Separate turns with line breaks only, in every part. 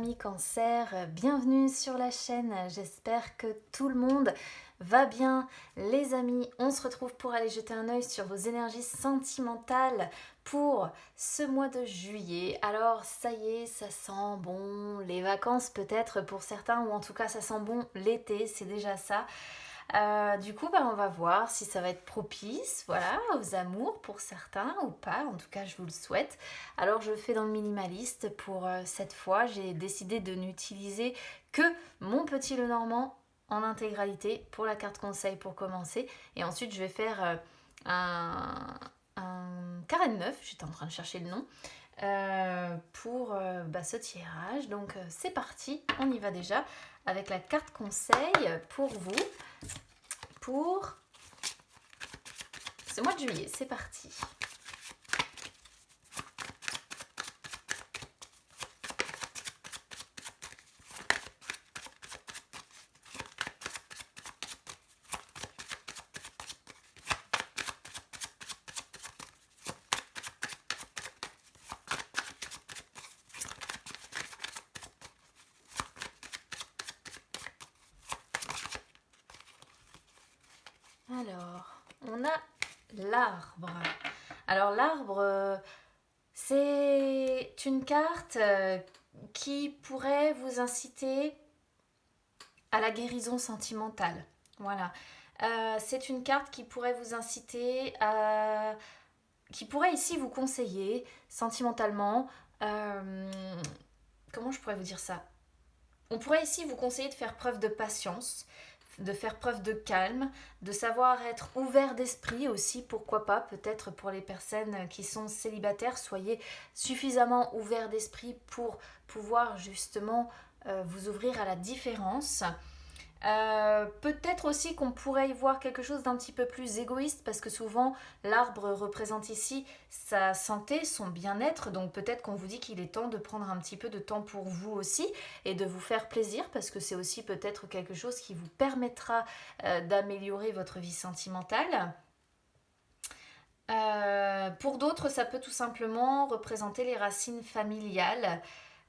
ami Cancer, bienvenue sur la chaîne, j'espère que tout le monde va bien. Les amis, on se retrouve pour aller jeter un œil sur vos énergies sentimentales pour ce mois de juillet. Alors ça y est, ça sent bon les vacances peut-être pour certains, ou en tout cas ça sent bon l'été, c'est déjà ça. Du coup, on va voir si ça va être propice, voilà, aux amours pour certains ou pas. En tout cas, je vous le souhaite. Alors, je fais dans le minimaliste pour cette fois. J'ai décidé de n'utiliser que mon petit Lenormand en intégralité pour la carte conseil pour commencer. Et ensuite, je vais faire un carré de neuf. J'étais en train de chercher le nom. Pour ce tirage. Donc, c'est parti. On y va déjà avec la carte conseil pour vous. Pour ce mois de juillet, c'est parti. Alors, on a l'arbre. Alors l'arbre, c'est une carte qui pourrait vous inciter à la guérison sentimentale. Voilà. C'est une carte qui pourrait vous inciter à... qui pourrait ici vous conseiller sentimentalement. Comment je pourrais vous dire ça? On pourrait ici vous conseiller de faire preuve de patience, de faire preuve de calme, de savoir être ouvert d'esprit aussi, pourquoi pas, peut-être pour les personnes qui sont célibataires, soyez suffisamment ouvert d'esprit pour pouvoir justement vous ouvrir à la différence. Peut-être aussi qu'on pourrait y voir quelque chose d'un petit peu plus égoïste parce que souvent l'arbre représente ici sa santé, son bien-être, donc peut-être qu'on vous dit qu'il est temps de prendre un petit peu de temps pour vous aussi et de vous faire plaisir parce que c'est aussi peut-être quelque chose qui vous permettra d'améliorer votre vie sentimentale. Pour d'autres, ça peut tout simplement représenter les racines familiales.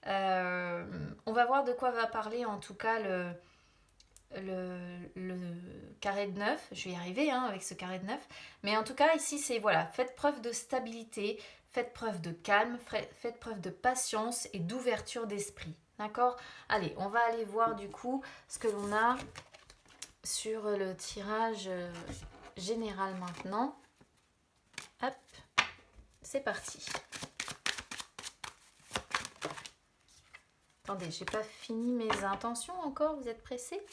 On va voir de quoi va parler en tout cas le carré de 9, je vais y arriver avec ce carré de 9, mais en tout cas ici c'est voilà, faites preuve de stabilité, faites preuve de calme, faites preuve de patience et d'ouverture d'esprit, d'accord? Allez, on va aller voir du coup ce que l'on a sur le tirage général maintenant. Hop, c'est parti. Attendez, j'ai pas fini mes intentions encore, vous êtes pressés?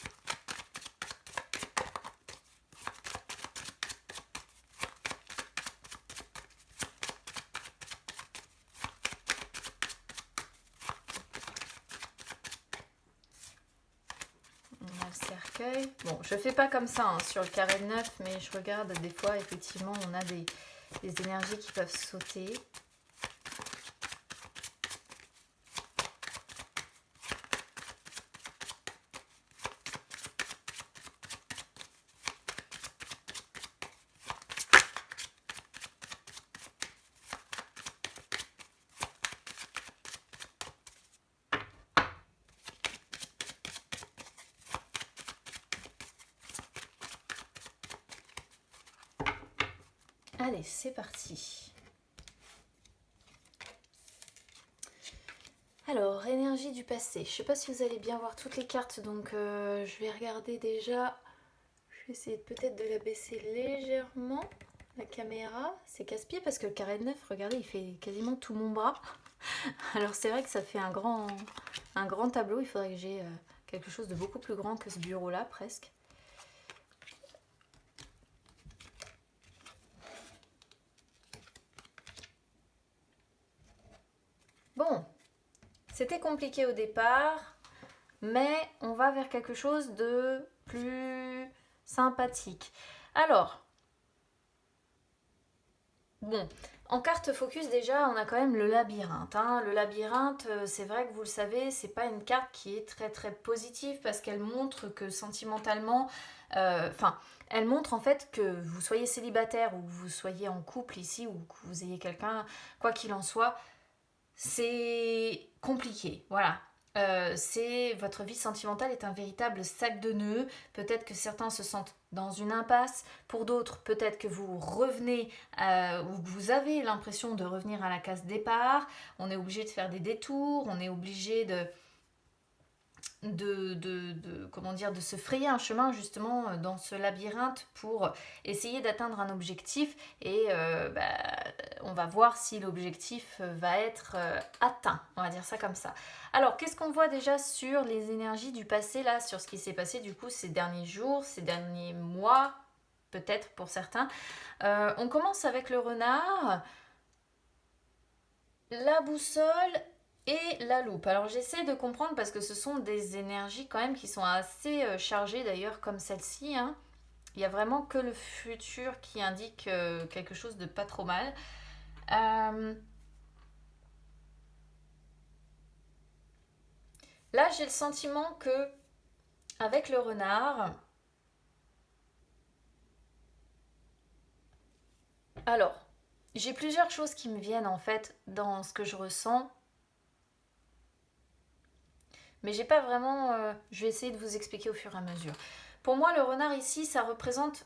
On a le cercueil. Bon, je fais pas comme ça sur le carré de 9, mais je regarde des fois, effectivement, on a des énergies qui peuvent sauter. Allez, c'est parti. Alors, énergie du passé. Je ne sais pas si vous allez bien voir toutes les cartes, donc je vais regarder déjà. Je vais essayer peut-être de la baisser légèrement, la caméra. C'est casse-pied parce que le carré de 9, regardez, il fait quasiment tout mon bras. Alors c'est vrai que ça fait un grand tableau. Il faudrait que j'ai quelque chose de beaucoup plus grand que ce bureau-là, presque. Bon, c'était compliqué au départ, mais on va vers quelque chose de plus sympathique. Alors, bon, en carte focus déjà, on a quand même le labyrinthe. Le labyrinthe, c'est vrai que vous le savez, c'est pas une carte qui est très très positive parce qu'elle montre que sentimentalement, elle montre en fait que vous soyez célibataire ou que vous soyez en couple ici ou que vous ayez quelqu'un, quoi qu'il en soit, c'est compliqué, voilà. Votre vie sentimentale est un véritable sac de nœuds. Peut-être que certains se sentent dans une impasse. Pour d'autres, peut-être que vous revenez ou que vous avez l'impression de revenir à la case départ. On est obligé de faire des détours, on est obligé comment dire, de se frayer un chemin justement dans ce labyrinthe pour essayer d'atteindre un objectif et on va voir si l'objectif va être atteint, on va dire ça comme ça. Alors qu'est-ce qu'on voit déjà sur les énergies du passé là, sur ce qui s'est passé du coup ces derniers jours, ces derniers mois, peut-être pour certains. On commence avec le renard, la boussole et la loupe. Alors j'essaie de comprendre parce que ce sont des énergies quand même qui sont assez chargées d'ailleurs comme celle-ci. Hein. Il n'y a vraiment que le futur qui indique quelque chose de pas trop mal. Là j'ai le sentiment que avec le renard... Alors, j'ai plusieurs choses qui me viennent en fait dans ce que je ressens. Mais j'ai pas vraiment... je vais essayer de vous expliquer au fur et à mesure. Pour moi, le renard ici, ça représente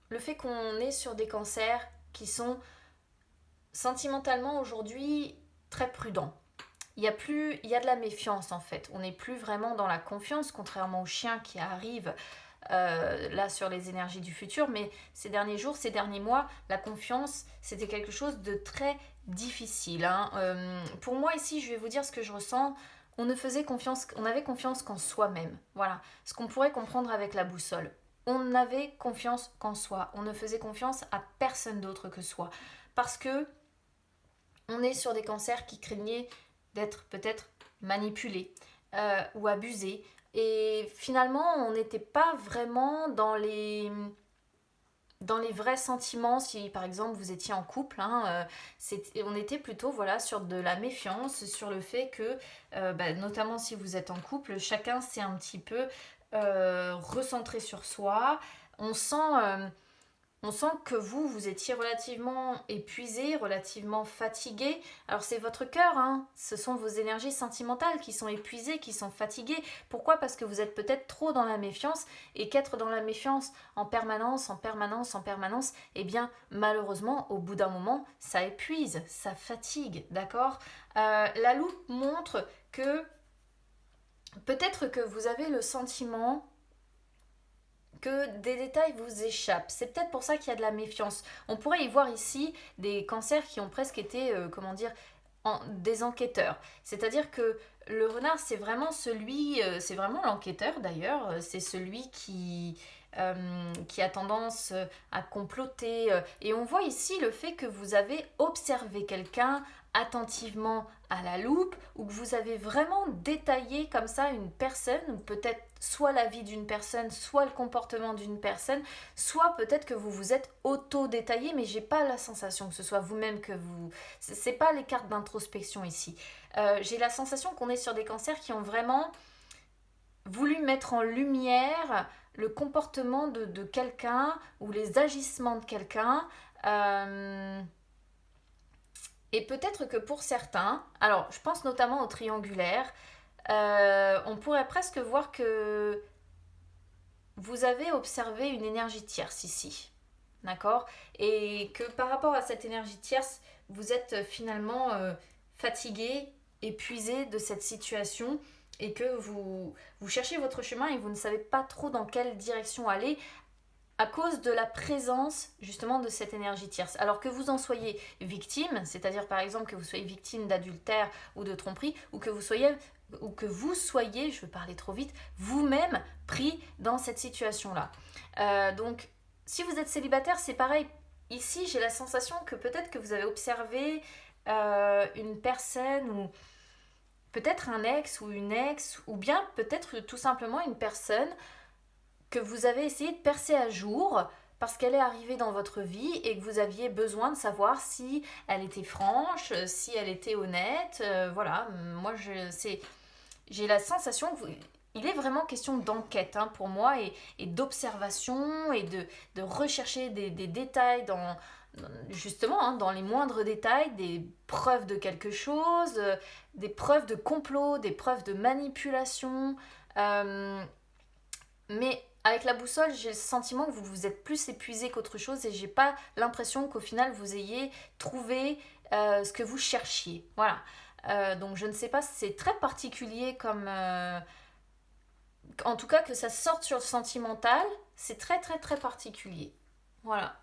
le fait qu'on est sur des cancers qui sont sentimentalement aujourd'hui très prudents. Il y a de la méfiance en fait. On n'est plus vraiment dans la confiance, contrairement aux chiens qui arrivent là sur les énergies du futur. Mais ces derniers jours, ces derniers mois, la confiance, c'était quelque chose de très difficile. Hein. Pour moi ici, je vais vous dire ce que je ressens. On avait confiance qu'en soi-même. Voilà, ce qu'on pourrait comprendre avec la boussole. On n'avait confiance qu'en soi. On ne faisait confiance à personne d'autre que soi. Parce que on est sur des cancers qui craignaient d'être peut-être manipulés ou abusés. Et finalement, on n'était pas vraiment dans les vrais sentiments. Si par exemple vous étiez en couple, hein, on était plutôt voilà, sur de la méfiance, sur le fait que, notamment si vous êtes en couple, chacun s'est un petit peu recentré sur soi. On sent que vous étiez relativement épuisé, relativement fatigué. Alors c'est votre cœur, hein. Ce sont vos énergies sentimentales qui sont épuisées, qui sont fatiguées. Pourquoi ? Parce que vous êtes peut-être trop dans la méfiance et qu'être dans la méfiance en permanence, eh bien malheureusement au bout d'un moment ça épuise, ça fatigue, d'accord ? La loupe montre que peut-être que vous avez le sentiment que des détails vous échappent. C'est peut-être pour ça qu'il y a de la méfiance. On pourrait y voir ici des cancers qui ont presque été, des enquêteurs. C'est-à-dire que le renard, c'est vraiment c'est vraiment l'enquêteur d'ailleurs, c'est celui qui a tendance à comploter. Et on voit ici le fait que vous avez observé quelqu'un attentivement à la loupe ou que vous avez vraiment détaillé comme ça une personne ou peut-être soit la vie d'une personne, soit le comportement d'une personne, soit peut-être que vous vous êtes auto-détaillé, mais j'ai pas la sensation que ce soit vous-même que vous... C'est pas les cartes d'introspection ici. J'ai la sensation qu'on est sur des cancers qui ont vraiment voulu mettre en lumière le comportement de quelqu'un ou les agissements de quelqu'un. Et peut-être que pour certains, alors je pense notamment au triangulaire, on pourrait presque voir que vous avez observé une énergie tierce ici, d'accord ? Et que par rapport à cette énergie tierce, vous êtes finalement fatigué, épuisé de cette situation et que vous cherchez votre chemin et vous ne savez pas trop dans quelle direction aller à cause de la présence justement de cette énergie tierce. Alors que vous en soyez victime, c'est-à-dire par exemple que vous soyez victime d'adultère ou de tromperie, ou que vous soyez, je veux parler trop vite, vous-même pris dans cette situation-là. Donc, si vous êtes célibataire, c'est pareil. Ici, j'ai la sensation que peut-être que vous avez observé une personne ou peut-être un ex ou une ex, ou bien peut-être tout simplement une personne que vous avez essayé de percer à jour parce qu'elle est arrivée dans votre vie et que vous aviez besoin de savoir si elle était franche, si elle était honnête. Voilà, moi j'ai la sensation il est vraiment question d'enquête hein, pour moi et d'observation et de rechercher des détails justement, hein, dans les moindres détails, des preuves de quelque chose, des preuves de complot, des preuves de manipulation. Mais avec la boussole, j'ai le sentiment que vous vous êtes plus épuisé qu'autre chose et j'ai pas l'impression qu'au final vous ayez trouvé ce que vous cherchiez. Voilà. Donc je ne sais pas si c'est très particulier comme... en tout cas que ça sorte sur le sentimental, c'est très très très particulier. Voilà.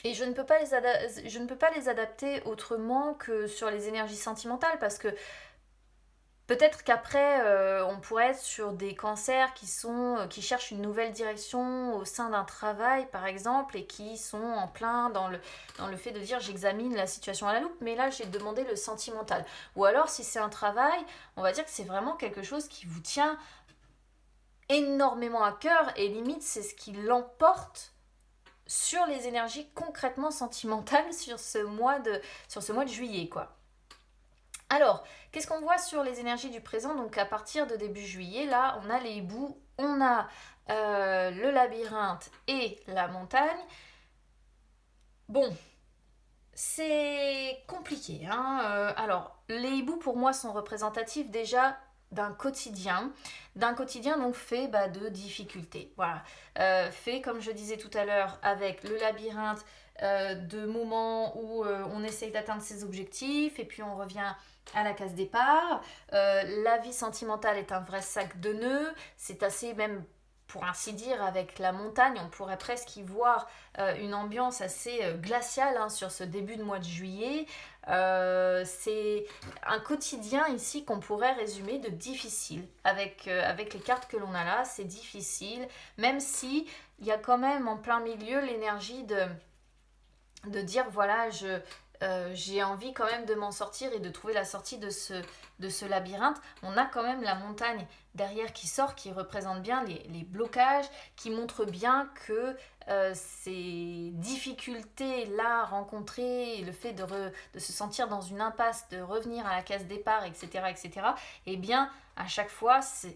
Et je ne peux pas je ne peux pas les adapter autrement que sur les énergies sentimentales parce que peut-être qu'après, on pourrait être sur des cancers qui cherchent une nouvelle direction au sein d'un travail, par exemple, et qui sont en plein dans le fait de dire j'examine la situation à la loupe, mais là j'ai demandé le sentimental. Ou alors, si c'est un travail, on va dire que c'est vraiment quelque chose qui vous tient énormément à cœur, et limite, c'est ce qui l'emporte sur les énergies concrètement sentimentales sur ce mois de juillet, quoi. Alors, qu'est-ce qu'on voit sur les énergies du présent? Donc à partir de début juillet, là, on a les hiboux, on a le labyrinthe et la montagne. Bon, c'est compliqué, hein. Alors, les hiboux pour moi sont représentatifs déjà d'un quotidien donc fait de difficultés. Voilà, fait comme je disais tout à l'heure avec le labyrinthe, de moments où on essaye d'atteindre ses objectifs et puis on revient à la case départ. La vie sentimentale est un vrai sac de nœuds, c'est assez même pour ainsi dire avec la montagne, on pourrait presque y voir une ambiance assez glaciale hein, sur ce début de mois de juillet. C'est un quotidien ici qu'on pourrait résumer de difficile. Avec les cartes que l'on a là, c'est difficile, même si il y a quand même en plein milieu l'énergie de dire voilà, j'ai envie quand même de m'en sortir et de trouver la sortie de ce labyrinthe. On a quand même la montagne derrière qui sort, qui représente bien les blocages, qui montre bien que ces difficultés-là rencontrées, le fait de se sentir dans une impasse, de revenir à la case départ, etc., eh bien, à chaque fois, c'est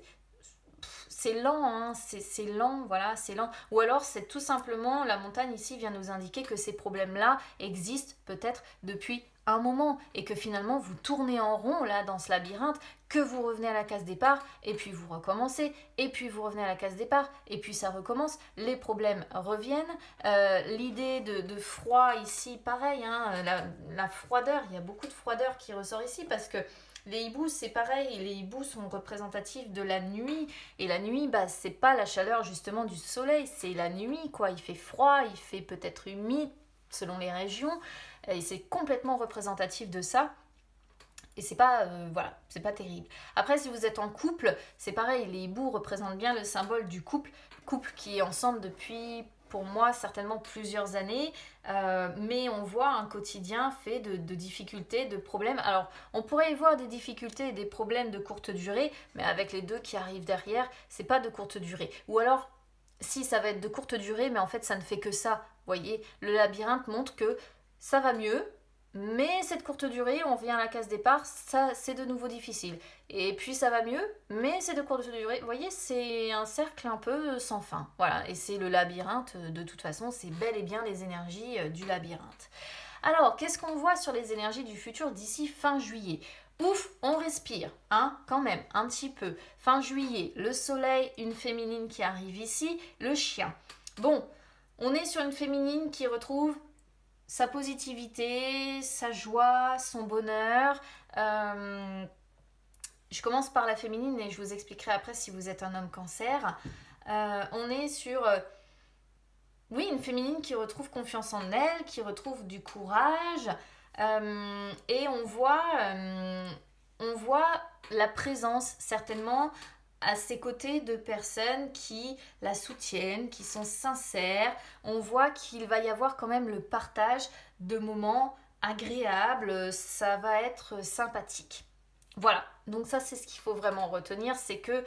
lent, hein, c'est lent, voilà, c'est lent. Ou alors c'est tout simplement, la montagne ici vient nous indiquer que ces problèmes-là existent peut-être depuis un moment et que finalement vous tournez en rond là dans ce labyrinthe, que vous revenez à la case départ et puis vous recommencez et puis vous revenez à la case départ et puis ça recommence, les problèmes reviennent. L'idée de froid ici, pareil, hein, la froideur, il y a beaucoup de froideur qui ressort ici parce que les hiboux, c'est pareil, les hiboux sont représentatifs de la nuit, et la nuit, c'est pas la chaleur justement du soleil, c'est la nuit, quoi. Il fait froid, il fait peut-être humide selon les régions, et c'est complètement représentatif de ça. Et c'est pas, voilà, c'est pas terrible. Après, si vous êtes en couple, c'est pareil, les hiboux représentent bien le symbole du couple qui est ensemble depuis, pour moi, certainement plusieurs années, mais on voit un quotidien fait de difficultés, de problèmes. Alors, on pourrait y voir des difficultés et des problèmes de courte durée, mais avec les deux qui arrivent derrière, c'est pas de courte durée. Ou alors, si ça va être de courte durée, mais en fait, ça ne fait que ça. Vous voyez, le labyrinthe montre que ça va mieux, mais cette courte durée, on revient à la case départ, ça c'est de nouveau difficile. Et puis ça va mieux, mais c'est de courte durée. Vous voyez, c'est un cercle un peu sans fin. Voilà, et c'est le labyrinthe, de toute façon, c'est bel et bien les énergies du labyrinthe. Alors, qu'est-ce qu'on voit sur les énergies du futur d'ici fin juillet? Ouf, on respire, hein, quand même, un petit peu. Fin juillet, le soleil, une féminine qui arrive ici, le chien. Bon, on est sur une féminine qui retrouve sa positivité, sa joie, son bonheur. Je commence par la féminine et je vous expliquerai après si vous êtes un homme cancer. On est sur, oui, une féminine qui retrouve confiance en elle, qui retrouve du courage. Et on voit la présence certainement à ses côtés de personnes qui la soutiennent, qui sont sincères. On voit qu'il va y avoir quand même le partage de moments agréables, ça va être sympathique. Voilà, donc ça c'est ce qu'il faut vraiment retenir, c'est que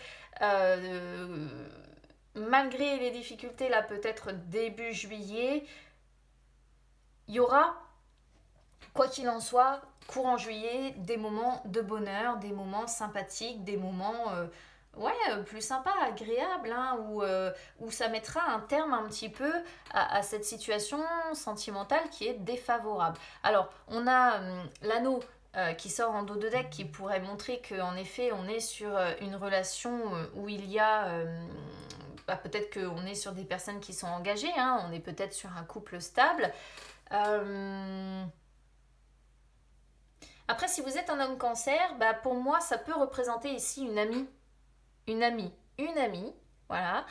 malgré les difficultés là peut-être début juillet, il y aura, quoi qu'il en soit, courant juillet, des moments de bonheur, des moments sympathiques, des moments plus sympa, agréable, hein, où ça mettra un terme un petit peu à cette situation sentimentale qui est défavorable. Alors, on a l'anneau qui sort en dos de deck qui pourrait montrer qu'en effet, on est sur une relation où il y a... peut-être qu'on est sur des personnes qui sont engagées, hein, on est peut-être sur un couple stable. Après, si vous êtes un homme cancer, pour moi, ça peut représenter ici une amie, voilà.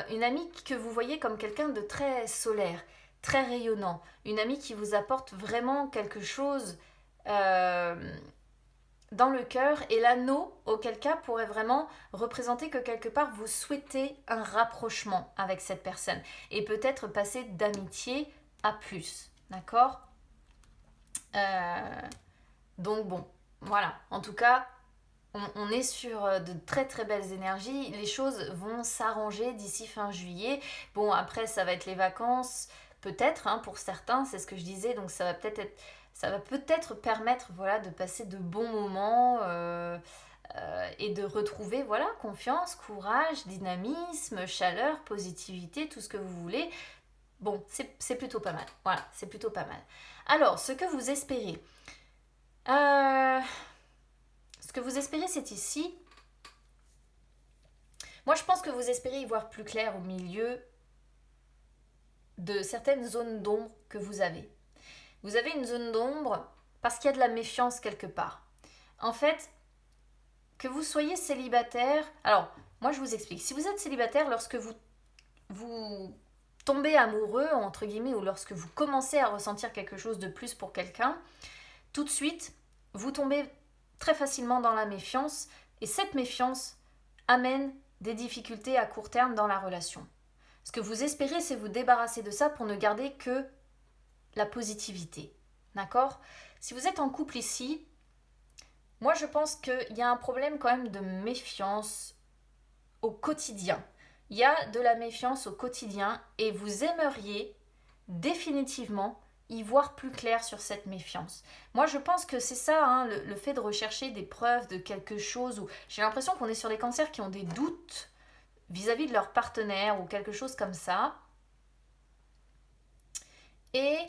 Une amie que vous voyez comme quelqu'un de très solaire, très rayonnant. Une amie qui vous apporte vraiment quelque chose dans le cœur. Et l'anneau, auquel cas, pourrait vraiment représenter que quelque part, vous souhaitez un rapprochement avec cette personne. Et peut-être passer d'amitié à plus. D'accord Donc bon, voilà. En tout cas, on est sur de très très belles énergies. Les choses vont s'arranger d'ici fin juillet. Bon, après, ça va être les vacances, peut-être, hein, pour certains, c'est ce que je disais. Donc ça va peut-être permettre, voilà, de passer de bons moments et de retrouver, voilà, confiance, courage, dynamisme, chaleur, positivité, tout ce que vous voulez. Bon, c'est plutôt pas mal. Voilà, c'est plutôt pas mal. Alors, ce que vous espérez. Ce que vous espérez, c'est ici. Moi, je pense que vous espérez y voir plus clair au milieu de certaines zones d'ombre que vous avez. Vous avez une zone d'ombre parce qu'il y a de la méfiance quelque part. En fait, que vous soyez célibataire... Alors, moi, je vous explique. Si vous êtes célibataire, lorsque vous tombez amoureux, entre guillemets, ou lorsque vous commencez à ressentir quelque chose de plus pour quelqu'un, tout de suite, vous tombez très facilement dans la méfiance et cette méfiance amène des difficultés à court terme dans la relation. Ce que vous espérez, c'est vous débarrasser de ça pour ne garder que la positivité. D'accord ? Si vous êtes en couple ici, moi je pense qu'il y a un problème quand même de méfiance au quotidien. Il y a de la méfiance au quotidien et vous aimeriez définitivement y voir plus clair sur cette méfiance. Moi, je pense que c'est ça, hein, le fait de rechercher des preuves de quelque chose. Où j'ai l'impression qu'on est sur des cancers qui ont des doutes vis-à-vis de leur partenaire ou quelque chose comme ça. Et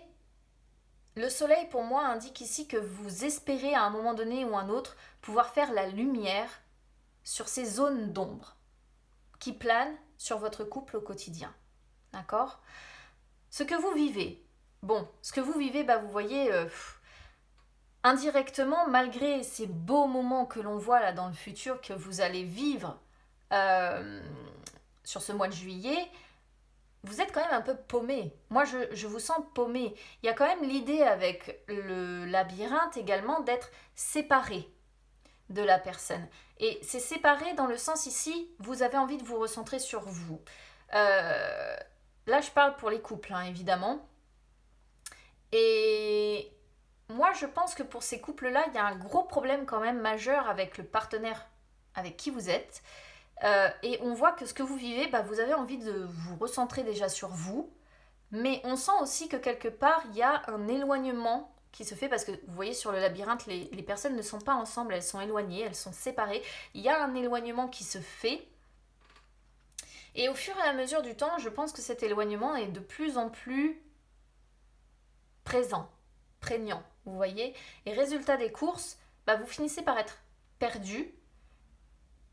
le soleil, pour moi, indique ici que vous espérez à un moment donné ou un autre pouvoir faire la lumière sur ces zones d'ombre qui planent sur votre couple au quotidien. D'accord ? Ce que vous vivez, vous voyez, indirectement, malgré ces beaux moments que l'on voit là dans le futur que vous allez vivre sur ce mois de juillet, vous êtes quand même un peu paumé. Moi, je vous sens paumé. Il y a quand même l'idée avec le labyrinthe également d'être séparé de la personne. Et c'est séparé dans le sens ici, vous avez envie de vous recentrer sur vous. Là, je parle pour les couples, hein, évidemment. Et moi, je pense que pour ces couples-là, il y a un gros problème quand même majeur avec le partenaire avec qui vous êtes. Et on voit que ce que vous vivez, vous avez envie de vous recentrer déjà sur vous. Mais on sent aussi que quelque part, il y a un éloignement qui se fait parce que vous voyez sur le labyrinthe, les personnes ne sont pas ensemble, elles sont éloignées, elles sont séparées. Il y a un éloignement qui se fait. Et au fur et à mesure du temps, je pense que cet éloignement est de plus en plus présent, prégnant, vous voyez. Et résultat des courses, vous finissez par être perdu,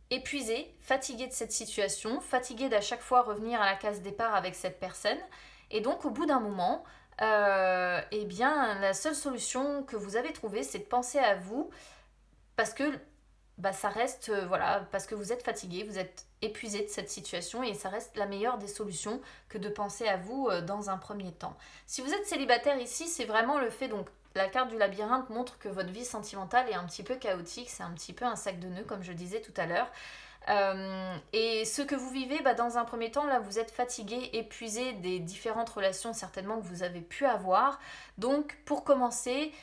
épuisé, fatigué de cette situation, fatigué d'à chaque fois revenir à la case départ avec cette personne. Et donc au bout d'un moment, la seule solution que vous avez trouvée, c'est de penser à vous parce que ça reste, parce que vous êtes fatigué, vous êtes épuisé de cette situation et ça reste la meilleure des solutions que de penser à vous dans un premier temps. Si vous êtes célibataire ici, c'est vraiment le fait, donc la carte du labyrinthe montre que votre vie sentimentale est un petit peu chaotique, c'est un petit peu un sac de nœuds comme je disais tout à l'heure. Et ce que vous vivez, dans un premier temps, là vous êtes fatigué, épuisé des différentes relations certainement que vous avez pu avoir. Donc pour commencer,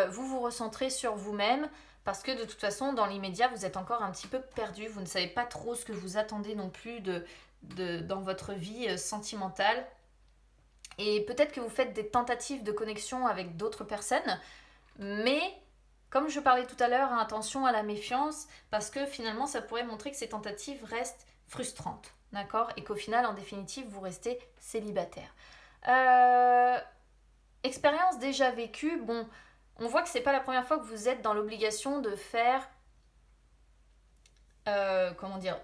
vous vous recentrez sur vous-même. Parce que de toute façon, dans l'immédiat, vous êtes encore un petit peu perdu. Vous ne savez pas trop ce que vous attendez non plus dans votre vie sentimentale. Et peut-être que vous faites des tentatives de connexion avec d'autres personnes. Mais Comme je parlais tout à l'heure, hein, attention à la méfiance, parce que finalement, ça pourrait montrer que ces tentatives restent frustrantes, d'accord? Et qu'au final, en définitive, vous restez célibataire. Expérience déjà vécue, bon, on voit que c'est pas la première fois que vous êtes dans l'obligation de faire, comment dire,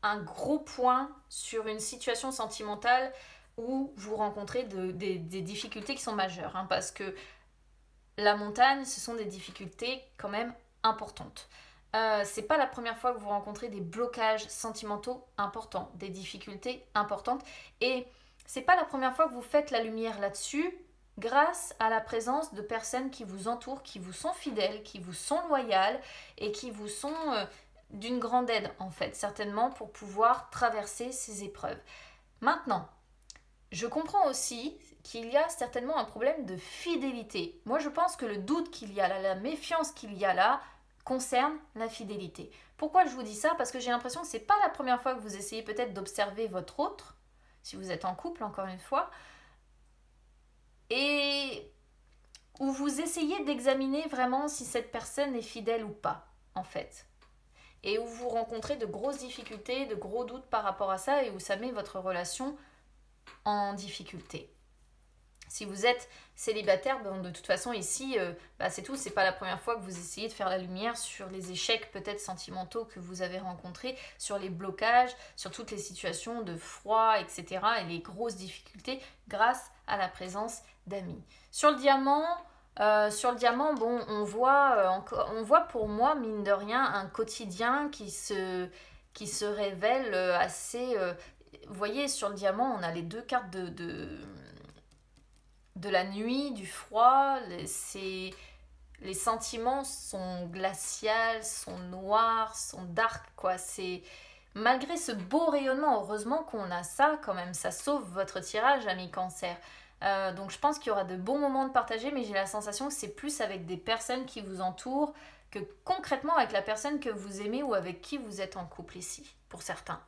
un gros point sur une situation sentimentale où vous rencontrez des difficultés qui sont majeures, hein, parce que la montagne, ce sont des difficultés quand même importantes. C'est pas la première fois que vous rencontrez des blocages sentimentaux importants, des difficultés importantes, et c'est pas la première fois que vous faites la lumière là-dessus grâce à la présence de personnes qui vous entourent, qui vous sont fidèles, qui vous sont loyales et qui vous sont d'une grande aide en fait, certainement pour pouvoir traverser ces épreuves. Maintenant, je comprends aussi qu'il y a certainement un problème de fidélité. Moi, je pense que le doute qu'il y a là, la méfiance qu'il y a là, concerne la fidélité. Pourquoi je vous dis ça? Parce que j'ai l'impression que c'est pas la première fois que vous essayez peut-être d'observer votre autre, si vous êtes en couple, encore une fois, et où vous essayez d'examiner vraiment si cette personne est fidèle ou pas, en fait. Et où vous rencontrez de grosses difficultés, de gros doutes par rapport à ça, et où ça met votre relation en difficulté. Si vous êtes célibataire, bon, de toute façon ici, c'est tout, c'est pas la première fois que vous essayez de faire la lumière sur les échecs peut-être sentimentaux que vous avez rencontrés, sur les blocages, sur toutes les situations de froid, etc. et les grosses difficultés grâce à la présence d'amis. Sur le diamant, bon, on voit pour moi, mine de rien, un quotidien qui se révèle assez... vous voyez, sur le diamant, on a les deux cartes de la nuit, du froid. Les sentiments sont glaciaux, sont noirs, sont dark, quoi. C'est... Malgré ce beau rayonnement, heureusement qu'on a ça quand même. Ça sauve votre tirage, ami Cancer. Donc je pense qu'il y aura de bons moments de partager, mais j'ai la sensation que c'est plus avec des personnes qui vous entourent que concrètement avec la personne que vous aimez ou avec qui vous êtes en couple ici, pour certains.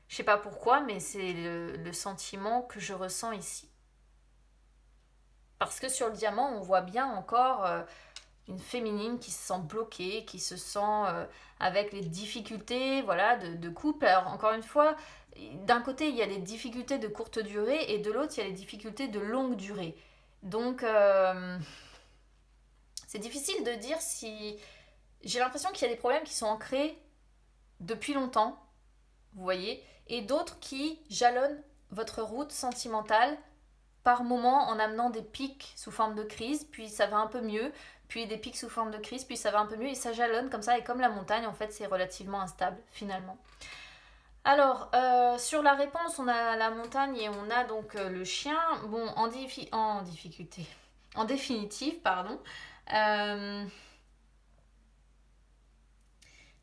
Je sais pas pourquoi, mais c'est le sentiment que je ressens ici. Parce que sur le diamant, on voit bien encore une féminine qui se sent bloquée, qui se sent avec les difficultés voilà, de couple. Alors encore une fois, d'un côté, il y a les difficultés de courte durée et de l'autre, il y a les difficultés de longue durée. Donc, c'est difficile de dire si... J'ai l'impression qu'il y a des problèmes qui sont ancrés depuis longtemps, vous voyez, et d'autres qui jalonnent votre route sentimentale par moment en amenant des pics sous forme de crise, puis ça va un peu mieux, puis des pics sous forme de crise, puis ça va un peu mieux, et ça jalonne comme ça, et comme la montagne, en fait, c'est relativement instable, finalement. Alors, sur la réponse, on a la montagne et on a donc le chien. Bon, en difficulté. En définitive, pardon. Euh,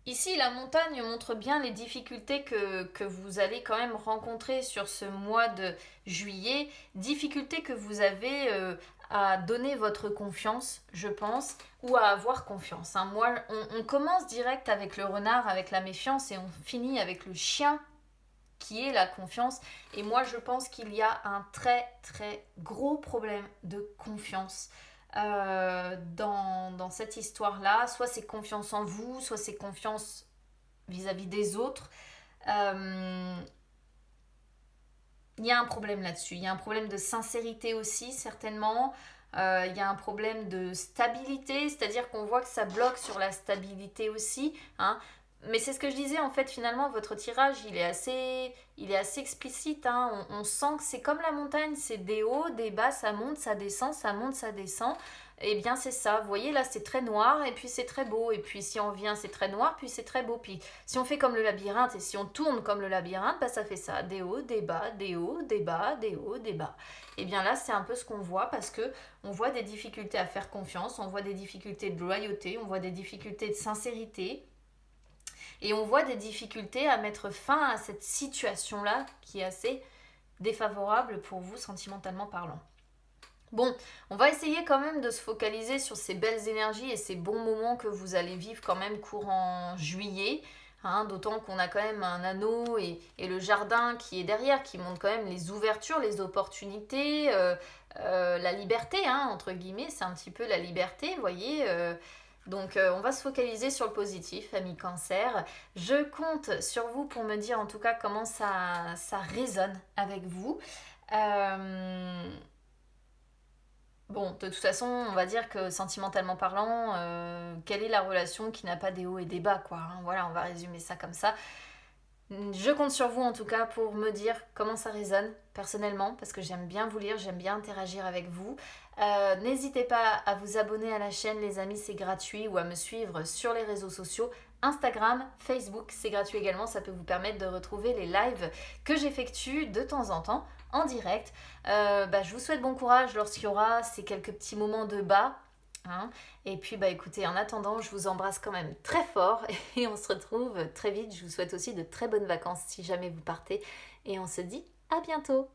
Ici, la montagne montre bien les difficultés que vous allez quand même rencontrer sur ce mois de juillet. Difficultés que vous avez à donner votre confiance, je pense, ou à avoir confiance. Hein. Moi, on commence direct avec le renard, avec la méfiance, et on finit avec le chien qui est la confiance. Et moi, je pense qu'il y a un très très gros problème de confiance dans cette histoire-là. Soit c'est confiance en vous, soit c'est confiance vis-à-vis des autres. Il y a un problème là-dessus. Il y a un problème de sincérité aussi, certainement. Il y a un problème de stabilité, c'est-à-dire qu'on voit que ça bloque sur la stabilité aussi. Hein. Mais c'est ce que je disais, en fait, finalement, votre tirage, il est assez explicite. Hein. On sent que c'est comme la montagne, c'est des hauts, des bas, ça monte, ça descend, ça monte, ça descend. Eh bien, c'est ça. Vous voyez, là, c'est très noir, et puis c'est très beau. Et puis, si on vient, c'est très noir, puis c'est très beau. Puis, si on fait comme le labyrinthe, et si on tourne comme le labyrinthe, bah, ça fait ça. Des hauts, des bas, des hauts, des bas, des hauts, des bas. Et bien là, c'est un peu ce qu'on voit, parce que on voit des difficultés à faire confiance, on voit des difficultés de loyauté, on voit des difficultés de sincérité. Et on voit des difficultés à mettre fin à cette situation-là qui est assez défavorable pour vous sentimentalement parlant. Bon, on va essayer quand même de se focaliser sur ces belles énergies et ces bons moments que vous allez vivre quand même courant juillet. Hein, d'autant qu'on a quand même un anneau et le jardin qui est derrière, qui montre quand même les ouvertures, les opportunités, la liberté, hein, entre guillemets, c'est un petit peu la liberté, vous voyez. Donc on va se focaliser sur le positif, amis Cancer. Je compte sur vous pour me dire en tout cas comment ça résonne avec vous. Bon, de toute façon, on va dire que sentimentalement parlant, quelle est la relation qui n'a pas des hauts et des bas, quoi, hein. Voilà, on va résumer ça comme ça. Je compte sur vous en tout cas pour me dire comment ça résonne personnellement, parce que j'aime bien vous lire, j'aime bien interagir avec vous. N'hésitez pas à vous abonner à la chaîne, les amis, c'est gratuit, ou à me suivre sur les réseaux sociaux. Instagram, Facebook, c'est gratuit également, ça peut vous permettre de retrouver les lives que j'effectue de temps en temps en direct. Je vous souhaite bon courage lorsqu'il y aura ces quelques petits moments de bas, hein. Et puis écoutez, en attendant, je vous embrasse quand même très fort et on se retrouve très vite. Je vous souhaite aussi de très bonnes vacances si jamais vous partez et on se dit à bientôt.